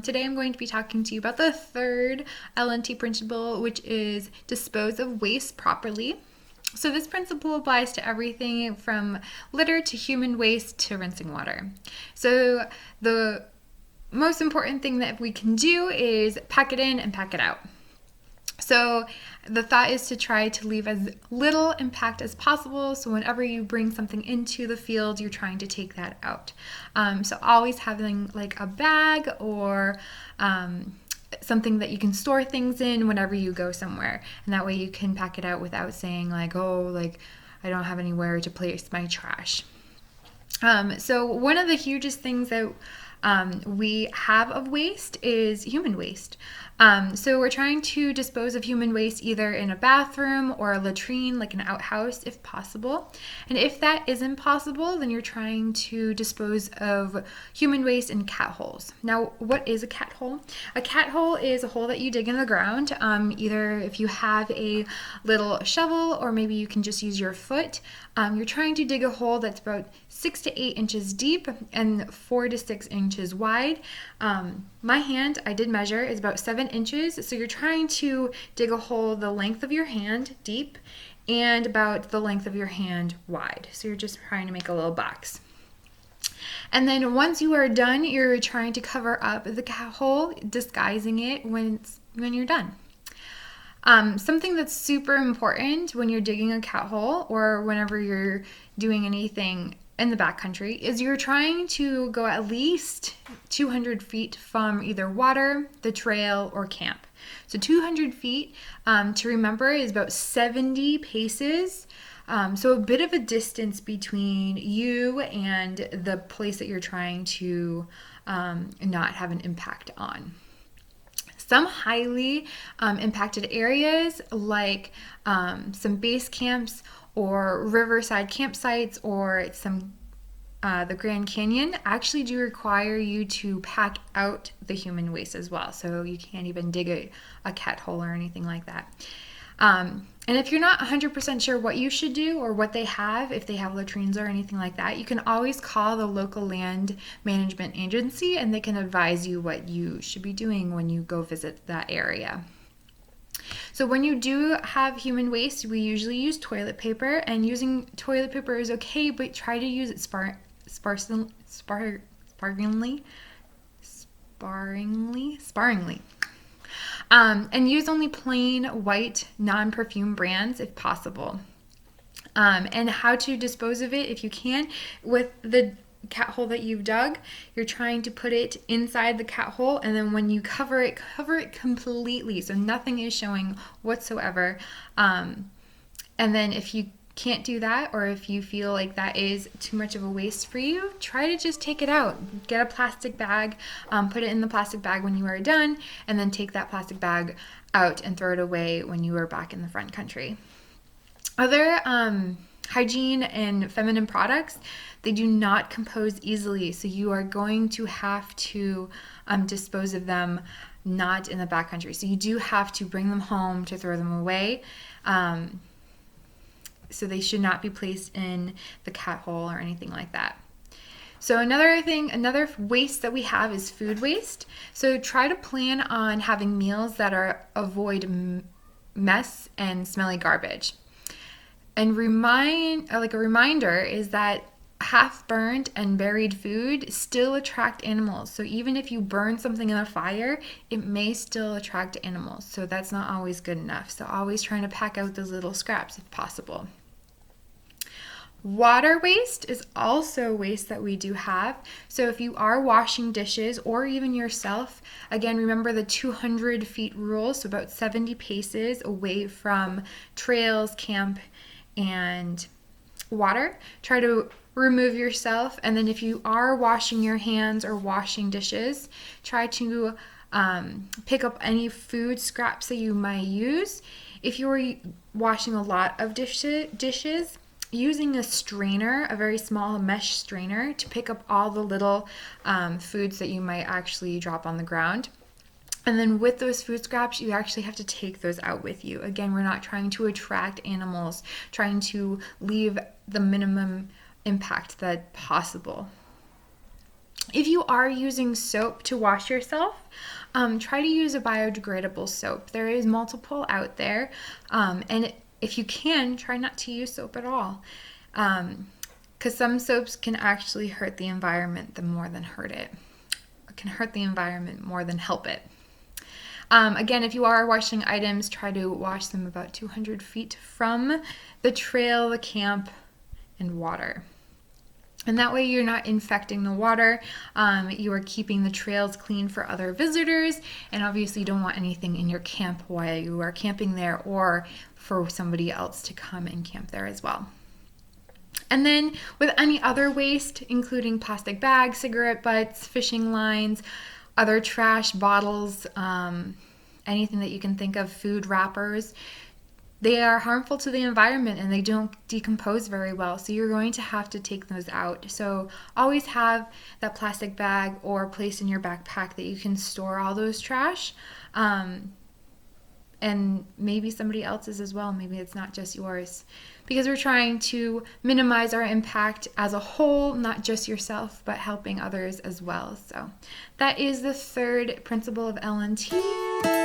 Today I'm going to be talking to you about the third LNT principle, which is dispose of waste properly. So this principle applies to everything from litter to human waste to rinsing water. So the most important thing that we can do is pack it in and pack it out. So the thought is to try to leave as little impact as possible. So whenever you bring something into the field, you're trying to take that out. So always having like a bag or something that you can store things in whenever you go somewhere. And that way you can pack it out without saying like, oh, like I don't have anywhere to place my trash. So one of the hugest things that we have of waste is human waste. So we're trying to dispose of human waste either in a bathroom or a latrine, like an outhouse, if possible. And if that isn't possible, then you're trying to dispose of human waste in cat holes. Now, what is a cat hole? A cat hole is a hole that you dig in the ground. Either if you have a little shovel or maybe you can just use your foot. You're trying to dig a hole that's about 6 to 8 inches deep and 4 to 6 inches wide. My hand, I did measure, is about 7 inches. So you're trying to dig a hole the length of your hand deep and about the length of your hand wide. So you're just trying to make a little box. And then once you are done, you're trying to cover up the cat hole, disguising it when you're done. Something that's super important when you're digging a cat hole or whenever you're doing anything in the backcountry is you're trying to go at least 200 feet from either water, the trail, or camp. So 200 feet, to remember, is about 70 paces. So a bit of a distance between you and the place that you're trying to not have an impact on. Some highly impacted areas like some base camps or riverside campsites or the Grand Canyon actually do require you to pack out the human waste as well. So you can't even dig a cat hole or anything like that. And if you're not 100% sure what you should do or what they have, if they have latrines or anything like that, you can always call the local land management agency and they can advise you what you should be doing when you go visit that area. So when you do have human waste, we usually use toilet paper, and using toilet paper is okay, but try to use it sparingly. And use only plain white non-perfume brands if possible. And how to dispose of it if you can. With the cat hole that you've dug, you're trying to put it inside the cat hole, and then when you cover it completely so nothing is showing whatsoever. And then if you can't do that, or if you feel like that is too much of a waste for you, try to just take it out. Get a plastic bag, put it in the plastic bag when you are done, and then take that plastic bag out and throw it away when you are back in the front country. Other hygiene and feminine products, they do not compose easily, so you are going to have to dispose of them not in the backcountry. So you do have to bring them home to throw them away. So they should not be placed in the cat hole or anything like that. So another waste that we have is food waste. So try to plan on having meals that avoid mess and smelly garbage. And a reminder is that half burned and buried food still attract animals. So even if you burn something in a fire, it may still attract animals. So that's not always good enough. So always trying to pack out those little scraps if possible. Water waste is also waste that we do have. So if you are washing dishes or even yourself, again, remember the 200 feet rule, so about 70 paces away from trails, camp, and water. Try to remove yourself, and then if you are washing your hands or washing dishes, try to pick up any food scraps that you might use. If you are washing a lot of dishes, using a strainer, a very small mesh strainer, to pick up all the little foods that you might actually drop on the ground. And then with those food scraps, you actually have to take those out with you. Again, we're not trying to attract animals, trying to leave the minimum impact that possible. If you are using soap to wash yourself, try to use a biodegradable soap. There is multiple out there, and if you can, try not to use soap at all, because some soaps can actually hurt the environment more than hurt it. It can hurt the environment more than help it. Again, if you are washing items, try to wash them about 200 feet from the trail, the camp, and water. And that way you're not infecting the water. You are keeping the trails clean for other visitors. And obviously you don't want anything in your camp while you are camping there, or for somebody else to come and camp there as well. And then with any other waste, including plastic bags, cigarette butts, fishing lines, other trash, bottles, anything that you can think of, food wrappers, they are harmful to the environment and they don't decompose very well. So you're going to have to take those out. So always have that plastic bag or place in your backpack that you can store all those trash. And maybe somebody else's as well. Maybe it's not just yours. Because we're trying to minimize our impact as a whole, not just yourself, but helping others as well. So that is the third principle of LNT.